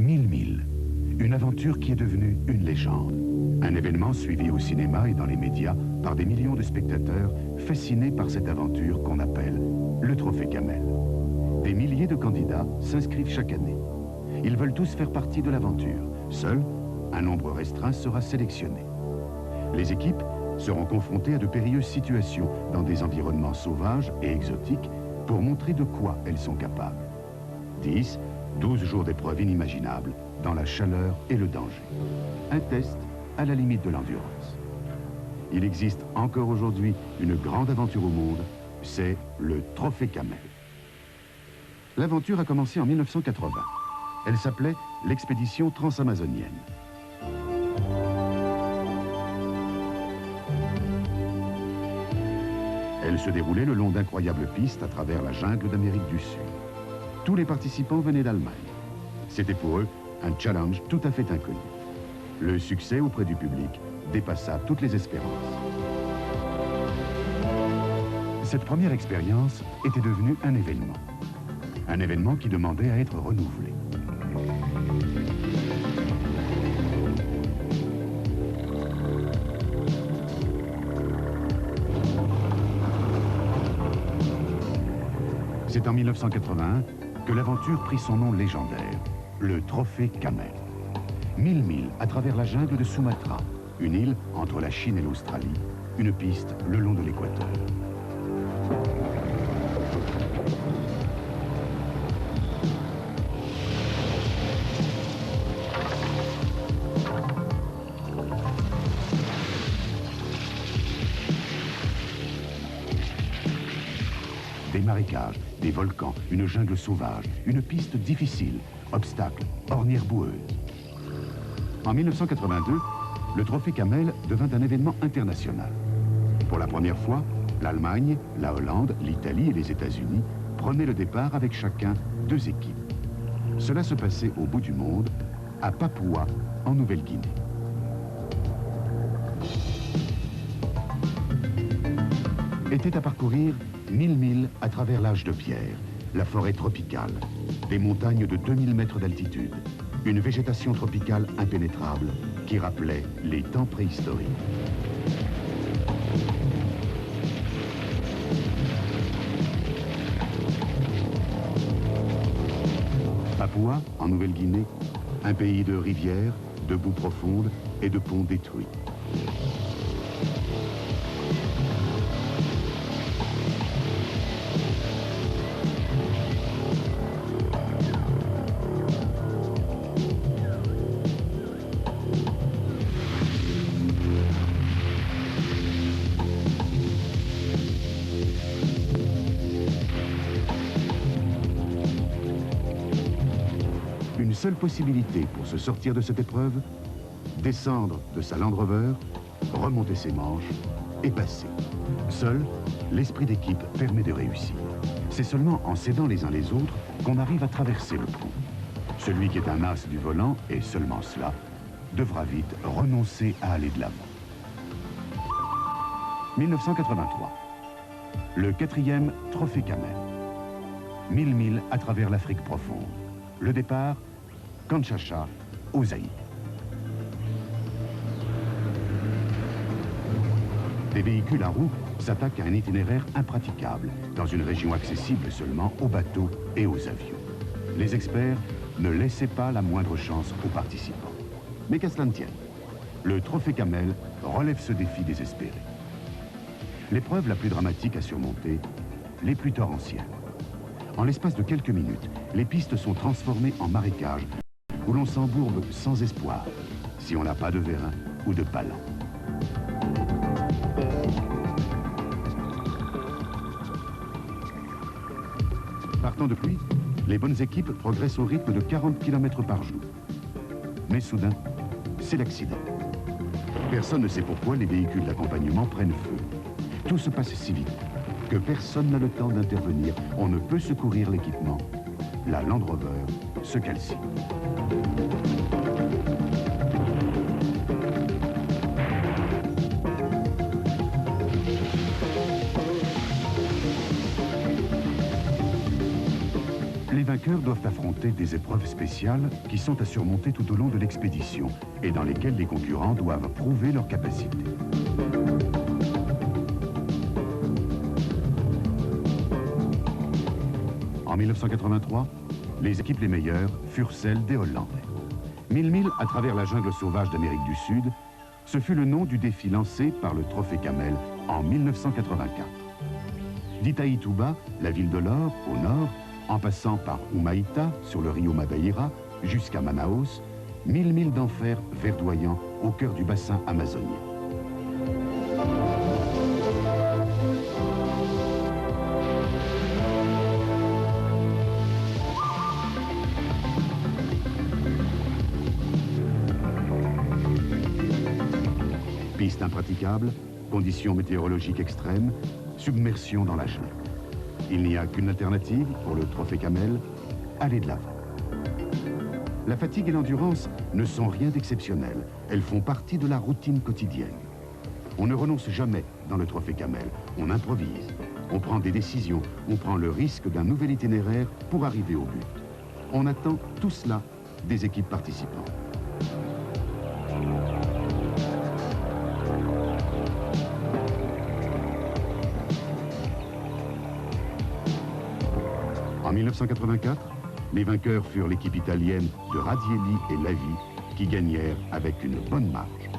1000 milles, une aventure qui est devenue une légende. Un événement suivi au cinéma et dans les médias par des millions de spectateurs fascinés par cette aventure qu'on appelle le Trophée Camel. Des milliers de candidats s'inscrivent chaque année. Ils veulent tous faire partie de l'aventure. Seul, un nombre restreint sera sélectionné. Les équipes seront confrontées à de périlleuses situations dans des environnements sauvages et exotiques pour montrer de quoi elles sont capables. 10, 12 jours d'épreuves inimaginables dans la chaleur et le danger. Un test à la limite de l'endurance. Il existe encore aujourd'hui une grande aventure au monde, c'est le Trophée Camel. L'aventure a commencé en 1980. Elle s'appelait l'expédition transamazonienne. Elle se déroulait le long d'incroyables pistes à travers la jungle d'Amérique du Sud. Tous les participants venaient d'Allemagne. C'était pour eux un challenge tout à fait inconnu. Le succès auprès du public dépassa toutes les espérances. Cette première expérience était devenue un événement. Un événement qui demandait à être renouvelé. C'est en 1981 que l'aventure prit son nom légendaire, le Trophée Camel. 1000 milles à travers la jungle de Sumatra, une île entre la Chine et l'Australie, une piste le long de l'équateur. Des marécages, des volcans, une jungle sauvage, une piste difficile, obstacles, ornières boueuses. En 1982, le Trophée Camel devint un événement international. Pour la première fois, l'Allemagne, la Hollande, l'Italie et les États-Unis prenaient le départ avec chacun 2 équipes. Cela se passait au bout du monde, à Papua, en Nouvelle-Guinée. Était à parcourir 1000 milles à travers l'âge de pierre, la forêt tropicale, des montagnes de 2000 mètres d'altitude, une végétation tropicale impénétrable qui rappelait les temps préhistoriques. Papua, en Nouvelle-Guinée, un pays de rivières, de boues profondes et de ponts détruits. Une seule possibilité pour se sortir de cette épreuve, descendre de sa Land Rover, remonter ses manches et passer. Seul, l'esprit d'équipe permet de réussir. C'est seulement en s'aidant les uns les autres qu'on arrive à traverser le pont. Celui qui est un as du volant, et seulement cela, devra vite renoncer à aller de l'avant. 1983. Le 4e Trophée Camel. 1000 milles à travers l'Afrique profonde. Le départ, Kanshasa, au Zaïre. Des véhicules à roues s'attaquent à un itinéraire impraticable, dans une région accessible seulement aux bateaux et aux avions. Les experts ne laissaient pas la moindre chance aux participants. Mais qu'à cela ne tienne, le Trophée Camel relève ce défi désespéré. L'épreuve la plus dramatique à surmonter, les pluies torrentielles. En l'espace de quelques minutes, les pistes sont transformées en marécages où l'on s'embourbe sans espoir si on n'a pas de vérin ou de palan. Partant de pluie, les bonnes équipes progressent au rythme de 40 km par jour. Mais soudain, c'est l'accident. Personne ne sait pourquoi les véhicules d'accompagnement prennent feu. Tout se passe si vite que personne n'a le temps d'intervenir. On ne peut secourir l'équipement. La Land Rover se calcine. Les vainqueurs doivent affronter des épreuves spéciales qui sont à surmonter tout au long de l'expédition et dans lesquelles les concurrents doivent prouver leurs capacités. En 1983, les équipes les meilleures furent celles des Hollandais. 1000 milles à travers la jungle sauvage d'Amérique du Sud, ce fut le nom du défi lancé par le Trophée Camel en 1984. D'Itaïtuba, la ville de l'or, au nord, en passant par Humaïta, sur le Rio Madeira, jusqu'à Manaus, 1000 milles d'enfer verdoyant au cœur du bassin amazonien. Piste impraticable, conditions météorologiques extrêmes, submersion dans la jungle. Il n'y a qu'une alternative pour le Trophée Camel, aller de l'avant. La fatigue et l'endurance ne sont rien d'exceptionnel. Elles font partie de la routine quotidienne. On ne renonce jamais dans le Trophée Camel. On improvise, on prend des décisions, on prend le risque d'un nouvel itinéraire pour arriver au but. On attend tout cela des équipes participantes. En 1984, les vainqueurs furent l'équipe italienne de Radielli et Lavi qui gagnèrent avec une bonne marge.